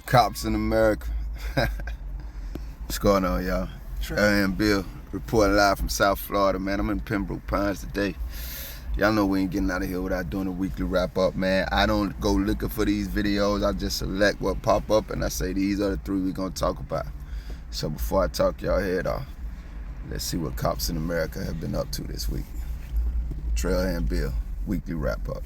Cops in America. What's going on, y'all? Firearm Bill reporting live from South Florida, man. I'm in Pembroke Pines today. Y'all know we ain't getting out of here without doing a weekly wrap-up, man. I don't go looking for these videos. I just select what pop up, and I say these are the three we're going to talk about. So before I talk y'all head off, let's see what cops in America have been up to this week. Trailhand Bill, weekly wrap-up.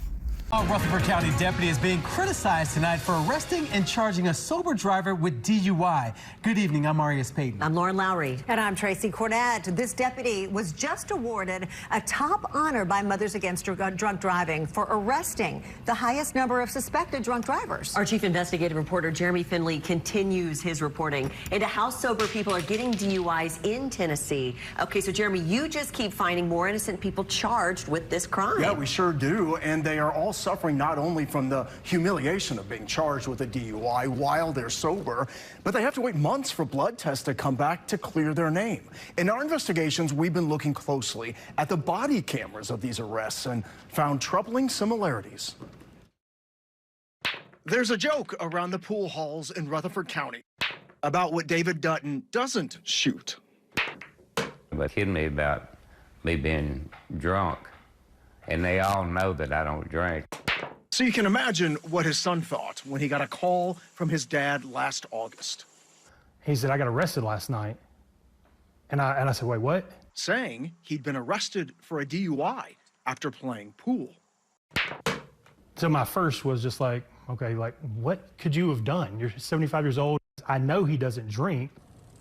A Rutherford County deputy is being criticized tonight for arresting and charging a sober driver with DUI. Good evening, I'm Marius Payton. I'm Lauren Lowry. And I'm Tracy Cornett. This deputy was just awarded a top honor by Mothers Against Drunk Driving for arresting the highest number of suspected drunk drivers. Our chief investigative reporter, Jeremy Finley, continues his reporting into how sober people are getting DUIs in Tennessee. Okay, so Jeremy, you just keep finding more innocent people charged with this crime. Yeah, we sure do, and they are all suffering not only from the humiliation of being charged with a DUI while they're sober, but they have to wait months for blood tests to come back to clear their name. In our investigations, we've been looking closely at the body cameras of these arrests and found troubling similarities. There's a joke around the pool halls in Rutherford County about what David Dutton doesn't shoot. They kidding me about me being drunk, and they all know that I don't drink. So you can imagine what his son thought when he got a call from his dad last August. He said, I got arrested last night. And I said, wait, what? Saying he'd been arrested for a DUI after playing pool. So my first was just like, okay, like, what could you have done? You're 75 years old. I know he doesn't drink.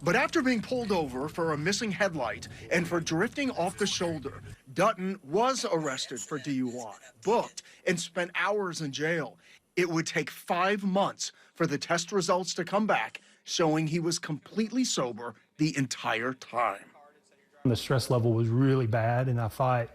But after being pulled over for a missing headlight and for drifting off the shoulder, Dutton was arrested for DUI, booked, and spent hours in jail. It would take 5 months for the test results to come back, showing he was completely sober the entire time. The stress level was really bad, and I thought,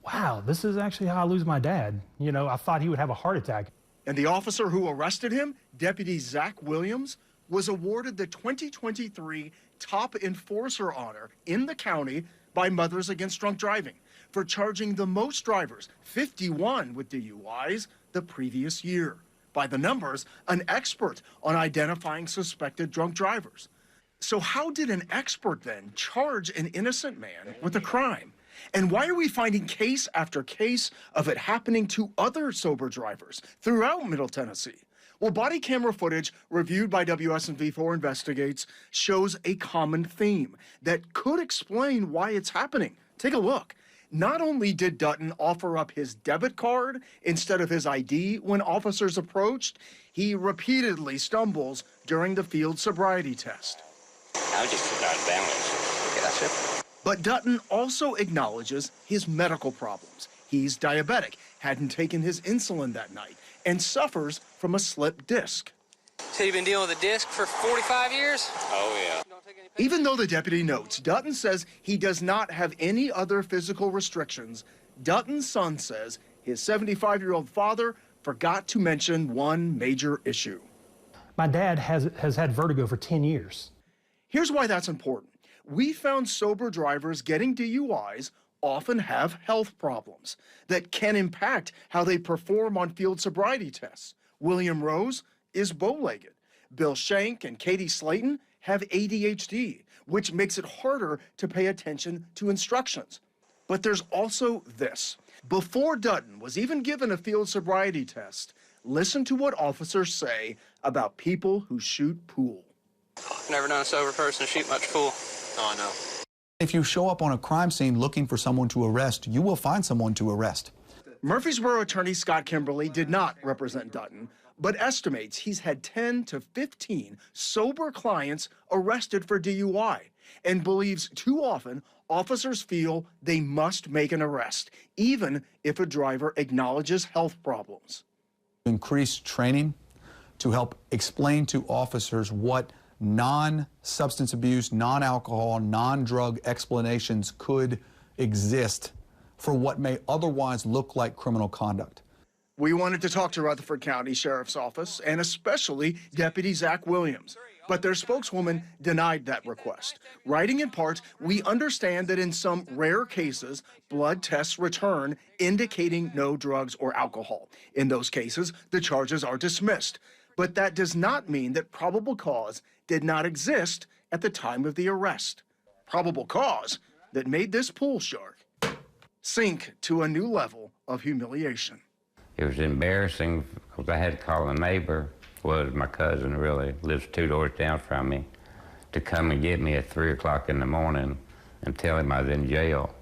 wow, this is actually how I lose my dad. You know, I thought he would have a heart attack. And the officer who arrested him, Deputy Zach Williams, was awarded the 2023 Top Enforcer honor in the county by Mothers Against Drunk Driving for charging the most drivers, 51 with DUIs, the previous year. By the numbers, an expert on identifying suspected drunk drivers. So how did an expert then charge an innocent man with a crime? And why are we finding case after case of it happening to other sober drivers throughout Middle Tennessee? Well, body camera footage reviewed by WSNV4 Investigates shows a common theme that could explain why it's happening. Take a look. Not only did Dutton offer up his debit card instead of his ID when officers approached, he repeatedly stumbles during the field sobriety test. I was just out of balance. Gotcha. But Dutton also acknowledges his medical problems. He's diabetic, hadn't taken his insulin that night, and suffers from a slipped disc. So you've been dealing with a disc for 45 years? Oh, yeah. Even though the deputy notes, Dutton says he does not have any other physical restrictions, Dutton's son says his 75-year-old father forgot to mention one major issue. My dad has had vertigo for 10 years. Here's why that's important. We found sober drivers getting DUIs often have health problems that can impact how they perform on field sobriety tests. William Rose is bow-legged. Bill Shank and Katie Slayton have ADHD, which makes it harder to pay attention to instructions. But there's also this. Before Dutton was even given a field sobriety test, listen to what officers say about people who shoot pool. Never known a sober person to shoot much pool. Oh, no. If you show up on a crime scene looking for someone to arrest, you will find someone to arrest. Murfreesboro attorney Scott Kimberly did not represent Dutton, but estimates he's had 10 to 15 sober clients arrested for DUI and believes too often officers feel they must make an arrest, even if a driver acknowledges health problems. Increase training to help explain to officers what non-substance abuse, non-alcohol, non-drug explanations could exist for what may otherwise look like criminal conduct. We wanted to talk to Rutherford County Sheriff's Office and especially Deputy Zach Williams, but their spokeswoman denied that request. Writing in part, we understand that in some rare cases, blood tests return indicating no drugs or alcohol. In those cases, the charges are dismissed. But that does not mean that probable cause did not exist at the time of the arrest. Probable cause that made this pool shark sink to a new level of humiliation. It was embarrassing because I had to call a neighbor, well, my cousin really, lives 2 doors down from me, to come and get me at 3 o'clock in the morning and tell him I was in jail.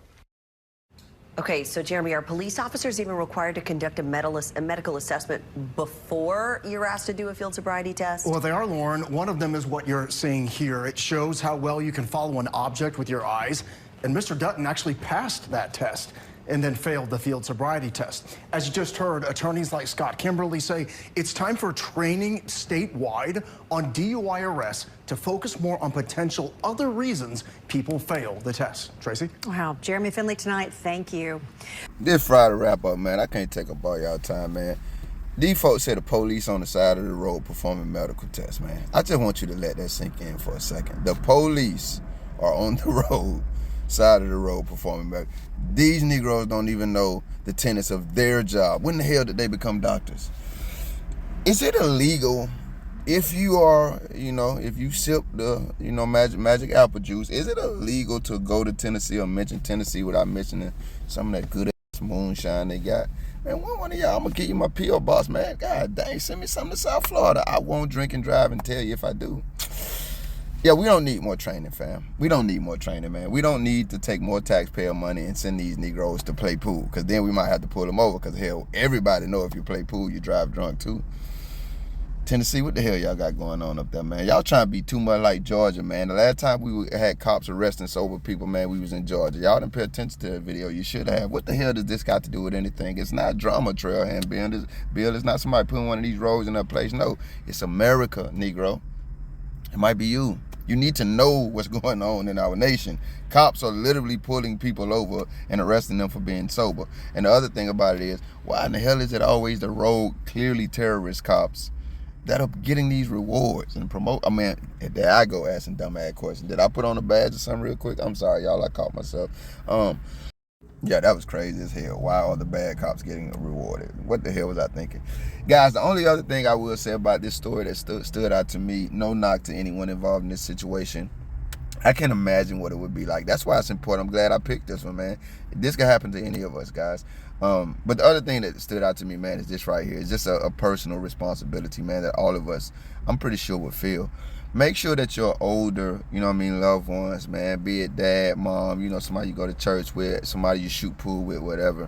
Okay, so Jeremy, are police officers even required to conduct a medical assessment before you're asked to do a field sobriety test? Well, they are, Lauren. One of them is what you're seeing here. It shows how well you can follow an object with your eyes. And Mr. Dutton actually passed that test and then failed the field sobriety test. As you just heard, attorneys like Scott Kimberly say it's time for training statewide on DUI arrests to focus more on potential other reasons people fail the test. Tracy? Wow. Jeremy Finley tonight, thank you. This Friday wrap up, man. I can't take up all y'all time, man. These folks say the police on the side of the road performing medical tests, man. I just want you to let that sink in for a second. The police are on the road, side of the road performing medical. These Negroes don't even know the tenets of their job. When the hell did they become doctors? Is it illegal if you are, if you sip the, magic apple juice, is it illegal to go to Tennessee or mention Tennessee without mentioning some of that good ass moonshine they got? Man, one of y'all, I'm gonna give you my P.O. box, man. God dang, send me something to South Florida. I won't drink and drive and tell you if I do. Yeah, we don't need more training, fam. We don't need more training, man. We don't need to take more taxpayer money and send these Negroes to play pool, because then we might have to pull them over, because hell, everybody know if you play pool, you drive drunk too. Tennessee, what the hell y'all got going on up there, man? Y'all trying to be too much like Georgia, man. The last time we had cops arresting sober people, man, we was in Georgia. Y'all didn't pay attention to that video. You should have. What the hell does this got to do with anything? It's not drama trailhand, Bill. It's not somebody putting one of these roads in that place. No, it's America, Negro. It might be you. You need to know what's going on in our nation. Cops are literally pulling people over and arresting them for being sober. And the other thing about it is, why in the hell is it always the rogue, clearly terrorist cops that are getting these rewards and promote? I mean, there I go asking dumb-ass questions. Did I put on a badge or something real quick? I'm sorry, y'all, I caught myself. Yeah, that was crazy as hell. Why are the bad cops getting rewarded? What the hell was I thinking? Guys, the only other thing I will say about this story that stood out to me, no knock to anyone involved in this situation, I can't imagine what it would be like. That's why it's important. I'm glad I picked this one, man. This can happen to any of us, guys. But the other thing that stood out to me, man, is this right here. It's just a personal responsibility, man, that all of us, I'm pretty sure, would feel. Make sure that your older, loved ones, man, be it dad, mom, somebody you go to church with, somebody you shoot pool with, whatever,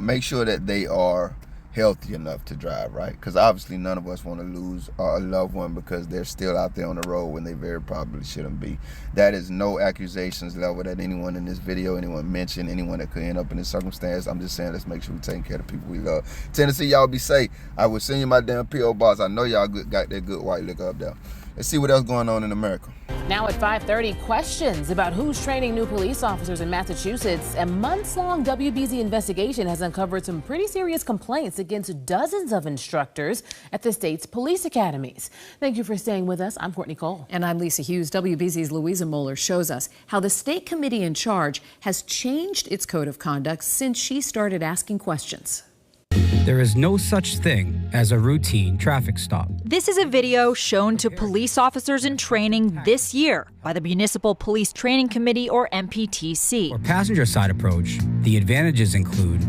make sure that they are healthy enough to drive, right? Because obviously none of us want to lose a loved one because they're still out there on the road when they very probably shouldn't be. That is no accusations level that anyone in this video, anyone mentioned, anyone that could end up in this circumstance. I'm just saying, let's make sure we're taking care of the people we love. Tennessee, y'all be safe. I will send you my damn P.O. box. I know y'all got that good white liquor up there. Let's see what else going on in America. Now at 5:30, questions about who's training new police officers in Massachusetts. A months-long WBZ investigation has uncovered some pretty serious complaints against dozens of instructors at the state's police academies. Thank you for staying with us. I'm Courtney Cole. And I'm Lisa Hughes. WBZ's Louisa Moeller shows us how the state committee in charge has changed its code of conduct since she started asking questions. There is no such thing as a routine traffic stop. This is a video shown to police officers in training this year by the Municipal Police Training Committee, or MPTC. For passenger side approach, the advantages include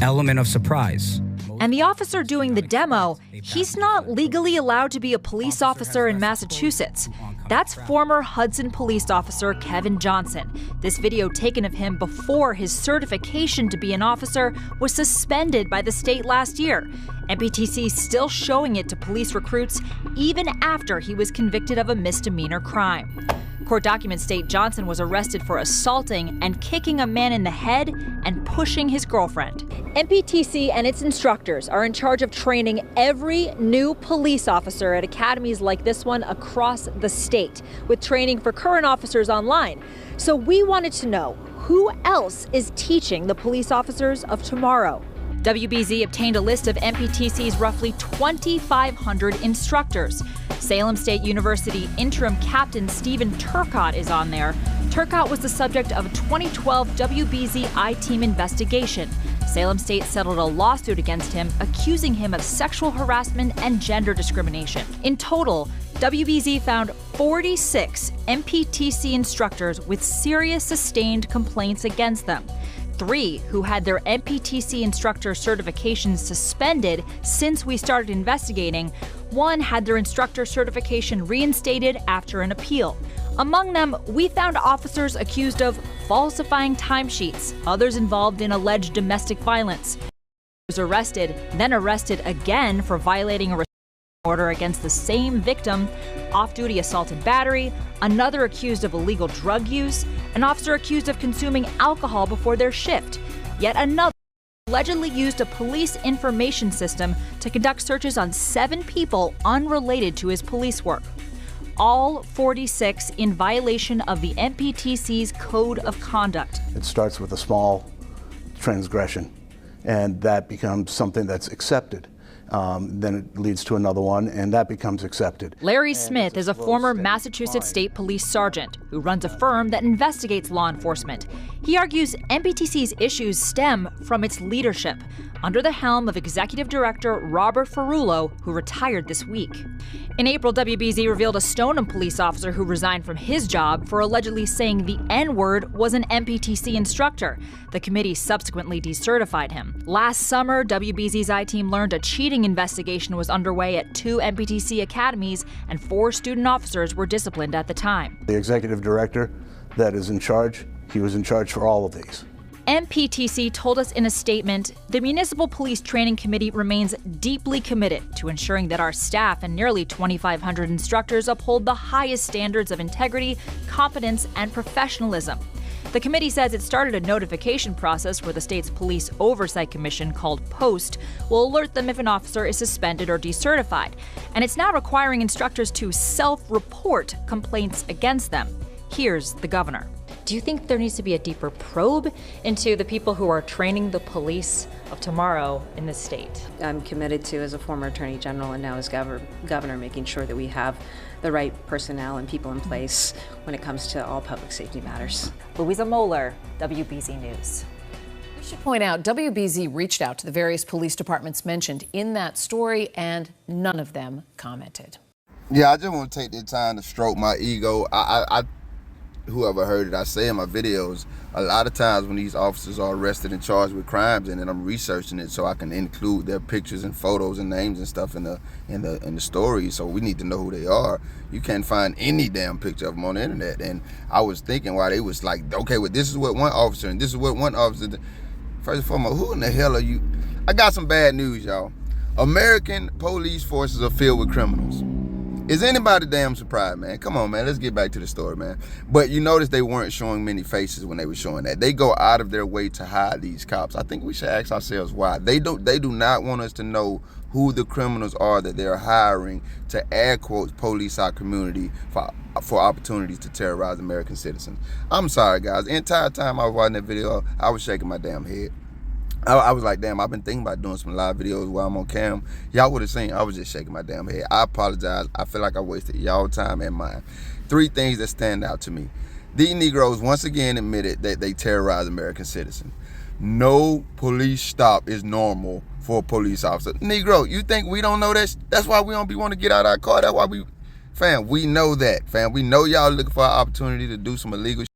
element of surprise. And the officer doing the demo, he's not legally allowed to be a police officer in Massachusetts. That's former Hudson police officer Kevin Johnson. This video taken of him before his certification to be an officer was suspended by the state last year. MPTC still showing it to police recruits even after he was convicted of a misdemeanor crime. Court documents state Johnson was arrested for assaulting and kicking a man in the head and pushing his girlfriend. MPTC and its instructors are in charge of training every new police officer at academies like this one across the state, with training for current officers online. So we wanted to know, who else is teaching the police officers of tomorrow? WBZ obtained a list of MPTC's roughly 2,500 instructors. Salem State University interim captain Stephen Turcott is on there. Turcott was the subject of a 2012 WBZ I-Team investigation. Salem State settled a lawsuit against him, accusing him of sexual harassment and gender discrimination. In total, WBZ found 46 MPTC instructors with serious sustained complaints against them. 3 who had their MPTC instructor certifications suspended since we started investigating. 1 had their instructor certification reinstated after an appeal. Among them, we found officers accused of falsifying timesheets, others involved in alleged domestic violence. Was arrested, then arrested again for violating a restraining order against the same victim, off-duty assault and battery, another accused of illegal drug use, an officer accused of consuming alcohol before their shift, yet another allegedly used a police information system to conduct searches on 7 people unrelated to his police work. All 46 in violation of the MPTC's Code of Conduct. It starts with a small transgression, and that becomes something that's accepted. Then it leads to another one, and that becomes accepted. Larry Smith is a former Massachusetts State Police sergeant who runs a firm that investigates law enforcement. He argues MPTC's issues stem from its leadership, under the helm of Executive Director Robert Ferrulo, who retired this week. In April, WBZ revealed a Stoneham police officer who resigned from his job for allegedly saying the N-word was an MPTC instructor. The committee subsequently decertified him. Last summer, WBZ's I-team learned a cheating investigation was underway at 2 MPTC academies, and 4 student officers were disciplined at the time. The executive director that is in charge, he was in charge for all of these. MPTC told us in a statement, the Municipal Police Training Committee remains deeply committed to ensuring that our staff and nearly 2,500 instructors uphold the highest standards of integrity, competence, and professionalism. The committee says it started a notification process where the state's Police Oversight Commission, called POST, will alert them if an officer is suspended or decertified. And it's now requiring instructors to self-report complaints against them. Here's the governor. Do you think there needs to be a deeper probe into the people who are training the police of tomorrow in this state? I'm committed to, as a former attorney general and now as governor, making sure that we have the right personnel and people in place when it comes to all public safety matters. Louisa Moeller, WBZ News. We should point out, WBZ reached out to the various police departments mentioned in that story, and none of them commented. Yeah, I just want to take the time to stroke my ego. Whoever heard it, I say in my videos, a lot of times when these officers are arrested and charged with crimes, and then I'm researching it so I can include their pictures and photos and names and stuff in the story. So we need to know who they are. You can't find any damn picture of them on the internet. And I was thinking why they was like, okay, well, this is what one officer and this is what one officer did. First and foremost, who in the hell are you? I got some bad news, y'all. American police forces are filled with criminals. Is anybody damn surprised, man? Come on, man. Let's get back to the story, man. But you notice they weren't showing many faces when they were showing that. They go out of their way to hide these cops. I think we should ask ourselves why. They do not want us to know who the criminals are that they're hiring to, air quotes, police our community for opportunities to terrorize American citizens. I'm sorry, guys. The entire time I was watching that video, I was shaking my damn head. I was like, damn, I've been thinking about doing some live videos while I'm on cam. Y'all would have seen, I was just shaking my damn head. I apologize. I feel like I wasted y'all time and mine. 3 things that stand out to me. These Negroes once again admitted that they terrorize American citizens. No police stop is normal for a police officer. Negro, you think we don't know that? That's why we don't be want to get out of our car. That's why we know that, fam. We know y'all looking for an opportunity to do some illegal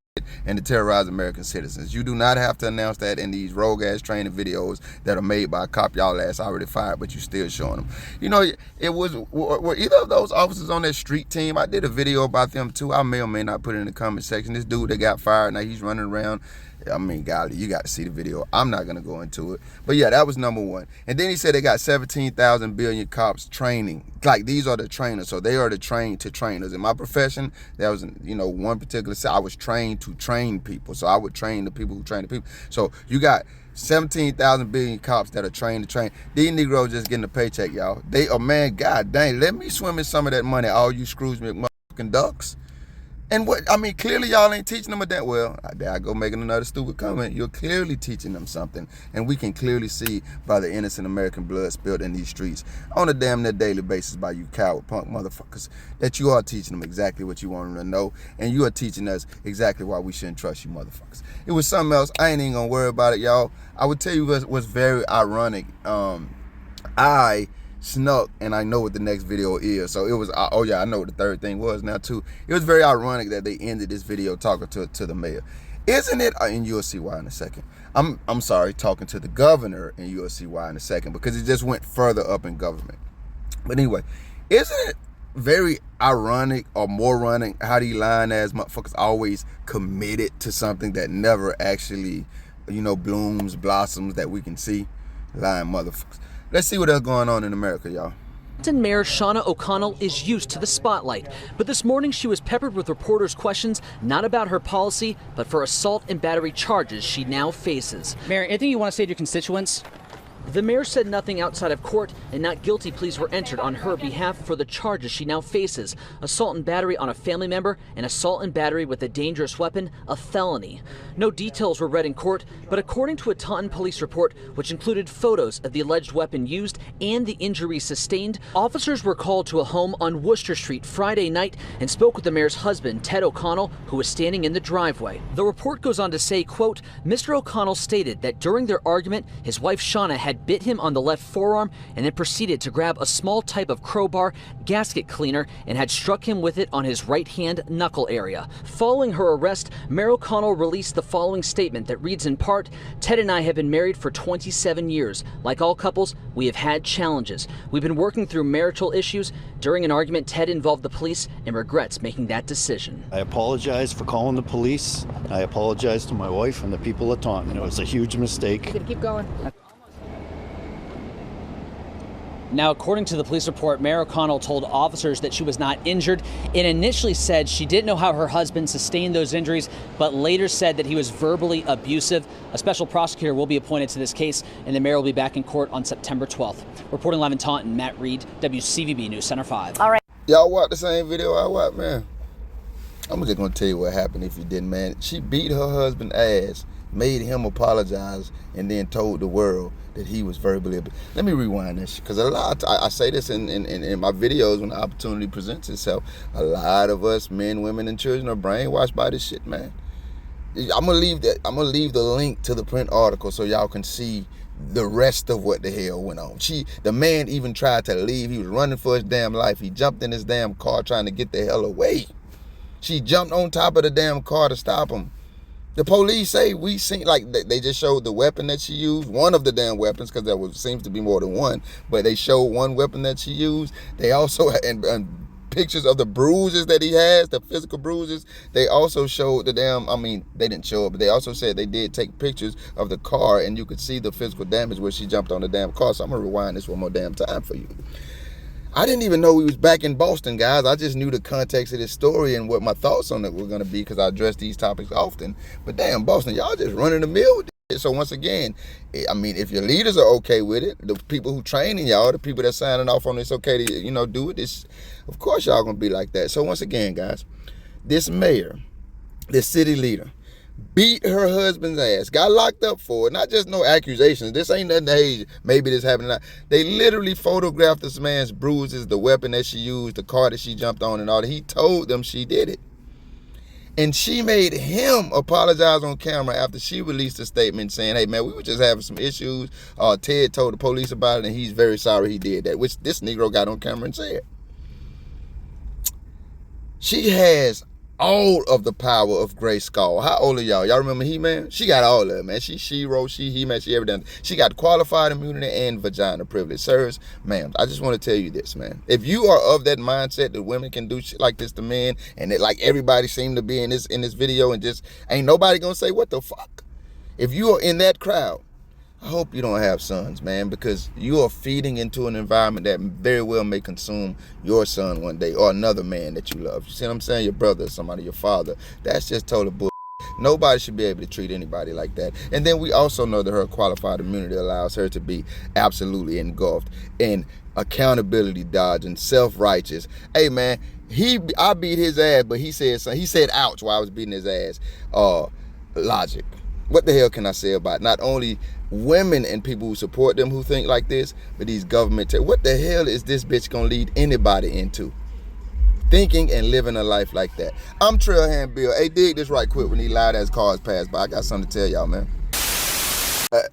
and to terrorize American citizens. You do not have to announce that in these rogue ass training videos that are made by a cop y'all ass already fired, but you still showing them. You know, it was, were either of those officers on that street team? I did a video about them too. I may or may not put it in the comment section. This dude that got fired, now he's running around. I mean, golly, you got to see the video. I'm not going to go into it. But yeah, that was number 1. And then he said they got 17,000 billion cops training. Like, these are the trainers. So they are the trained to trainers. In my profession, there was, one particular side, I was trained to train people. So I would train the people who train the people. So you got 17,000 billion cops that are trained to train. These Negroes just getting a paycheck, y'all. Man, god dang, let me swim in some of that money, all you Scrooge McMuffin ducks. And what, I mean, clearly y'all ain't teaching them a damn, well, there I go making another stupid comment. You're clearly teaching them something. And we can clearly see by the innocent American blood spilled in these streets on a damn near daily basis by you coward punk motherfuckers that you are teaching them exactly what you want them to know. And you are teaching us exactly why we shouldn't trust you motherfuckers. It was something else. I ain't even gonna worry about it, y'all. I would tell you what's very ironic. I snuck, and I know what the next video is. So it was, oh yeah, I know what the third thing was now too. It was very ironic that they ended this video talking to the mayor. Isn't it? And you'll see why in a second. I'm sorry, talking to the governor, and you'll see why in a second, because it just went further up in government. But anyway, isn't it very ironic or moronic how these lying ass motherfuckers always committed to something that never actually, blooms, blossoms that we can see? Lying motherfuckers. Let's see what else going on in America, y'all. Mayor Shauna O'Connell is used to the spotlight, but this morning she was peppered with reporters' questions not about her policy, but for assault and battery charges she now faces. Mayor, anything you want to say to your constituents? The mayor said nothing outside of court, and not guilty pleas were entered on her behalf for the charges she now faces: assault and battery on a family member, and assault and battery with a dangerous weapon, a felony. No details were read in court, but according to a Taunton police report, which included photos of the alleged weapon used and the injuries sustained, officers were called to a home on Worcester Street Friday night and spoke with the mayor's husband, Ted O'Connell, who was standing in the driveway. The report goes on to say, quote, Mr. O'Connell stated that during their argument, his wife Shauna had bit him on the left forearm and then proceeded to grab a small type of crowbar gasket cleaner and had struck him with it on his right hand knuckle area. Following her arrest, Mayor O'Connell released the following statement that reads in part, Ted and I have been married for 27 years. Like all couples, we have had challenges. We've been working through marital issues. During an argument, Ted involved the police and regrets making that decision. I apologize for calling the police. I apologize to my wife and the people at Taunton. It was a huge mistake. You can keep going. Now, according to the police report, Mayor O'Connell told officers that she was not injured and initially said she didn't know how her husband sustained those injuries, but later said that he was verbally abusive. A special prosecutor will be appointed to this case, and the mayor will be back in court on September 12th. Reporting live in Taunton, Matt Reed, WCVB News Center 5. All right. Y'all watch the same video I watched, man? I'm just going to tell you what happened if you didn't, man. She beat her husband's ass, made him apologize, and then told the world that he was verbally abused. Let me rewind this, because I say this in my videos when the opportunity presents itself. A lot of us, men, women, and children, are brainwashed by this shit, man. I'm gonna leave the link to the print article so y'all can see the rest of what the hell went on. The man even tried to leave. He was running for his damn life. He jumped in his damn car trying to get the hell away. She jumped on top of the damn car to stop him. The police say we seen, like, they just showed the weapon that she used, one of the damn weapons, because there seems to be more than one, but they showed one weapon that she used. They also and pictures of the bruises that he has, the physical bruises. They also showed the damn, they didn't show it, but they also said they did take pictures of the car, and you could see the physical damage where she jumped on the damn car. So I'm gonna rewind this one more damn time for you. I didn't even know we was back in Boston, guys. I just knew the context of this story and what my thoughts on it were going to be, because I address these topics often. But damn, Boston, y'all just running the mill with this. So once again, if your leaders are okay with it, the people who training y'all, the people that signing off on it's okay to, do it, of course y'all going to be like that. So once again, guys, this mayor, this city leader, beat her husband's ass, got locked up for it. Not just no accusations. This ain't nothing, hey, maybe this happened. They literally photographed this man's bruises, the weapon that she used, the car that she jumped on and all that. He told them she did it. And she made him apologize on camera after she released a statement saying, hey, man, we were just having some issues. Ted told the police about it, and he's very sorry he did that, which this Negro got on camera and said. She has all of the power of Gray Skull. How old are y'all? Y'all remember He-Man? She got all of it, man. She He-Man, she everything. She got qualified immunity and vagina privilege. Sirs, ma'am, I just want to tell you this, man. If you are of that mindset that women can do shit like this to men, and that like everybody seemed to be in this video, and just ain't nobody gonna say what the fuck. If you are in that crowd, I hope you don't have sons, man, because you are feeding into an environment that very well may consume your son one day, or another man that you love. You see what I'm saying? Your brother, somebody, your father. That's just total bull. Nobody should be able to treat anybody like that. And then we also know that her qualified immunity allows her to be absolutely engulfed in accountability dodging, self-righteous. Hey man, I beat his ass, but he said ouch while I was beating his ass. Logic. What the hell can I say about not only women and people who support them who think like this, but these government, what the hell is this bitch gonna lead anybody into? Thinking and living a life like that. I'm Trailhand Bill. Hey, dig this right quick when these loud ass cars pass by. I got something to tell y'all, man.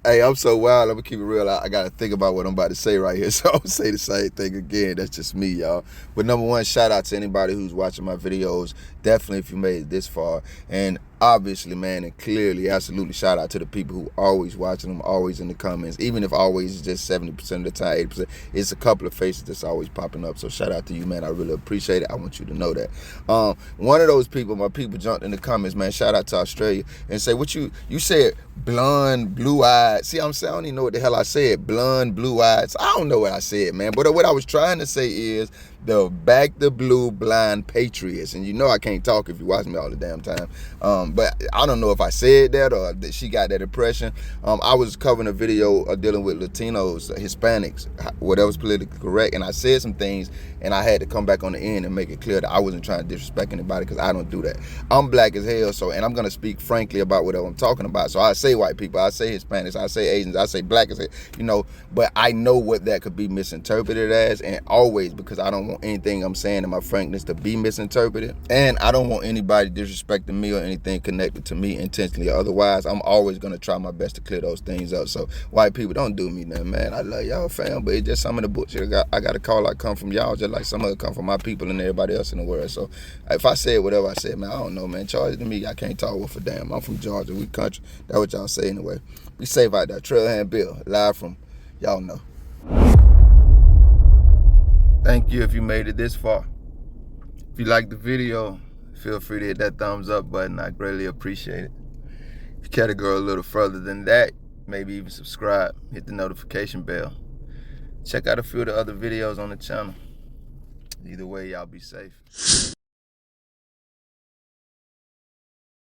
Hey, I'm so wild. I'm gonna keep it real. I gotta think about what I'm about to say right here, so I'm gonna say the same thing again. That's just me, y'all. But number one, shout out to anybody who's watching my videos. Definitely if you made it this far. And obviously, man, and clearly, absolutely shout out to the people who always watching them, always in the comments. Even if always is just 70% of the time, 80%, it's a couple of faces that's always popping up. So shout out to you, man. I really appreciate it. I want you to know that. One of those people, my people jumped in the comments, man. Shout out to Australia and say, what you said, blonde, blue-eyed. See, I'm saying, I don't even know what the hell I said. Blonde, blue-eyed. I don't know what I said, man. But what I was trying to say is the back the blue blind patriots. And you know I can't talk if you watch me all the damn time. But I don't know if I said that or that she got that impression. I was covering a video dealing with Latinos, Hispanics, whatever's politically correct, and I said some things, and I had to come back on the end and make it clear that I wasn't trying to disrespect anybody, because I don't do that. I'm black as hell, so, and I'm gonna speak frankly about whatever I'm talking about. So I say white people, I say Hispanics, I say Asians, I say black as hell, you know, but I know what that could be misinterpreted as, and always, because I don't want anything I'm saying in my frankness to be misinterpreted, and I don't want anybody disrespecting me or anything connected to me intentionally or otherwise. I'm always gonna try my best to clear those things up. So white people, don't do me nothing, man. I love y'all, fam, but it's just some of the bullshit I got to call out come from y'all, just like some of it come from my people and everybody else in the world. So if I said whatever I said, man, I don't know, man. Charge it to me. I can't talk with a damn. I'm from Georgia. We country. That's what y'all say anyway. Be safe out there. Trailhand Bill, live from y'all know. Thank you if you made it this far. If you liked the video, feel free to hit that thumbs up button. I greatly appreciate it. If you care to go a little further than that, maybe even subscribe, hit the notification bell. Check out a few of the other videos on the channel. Either way, y'all be safe.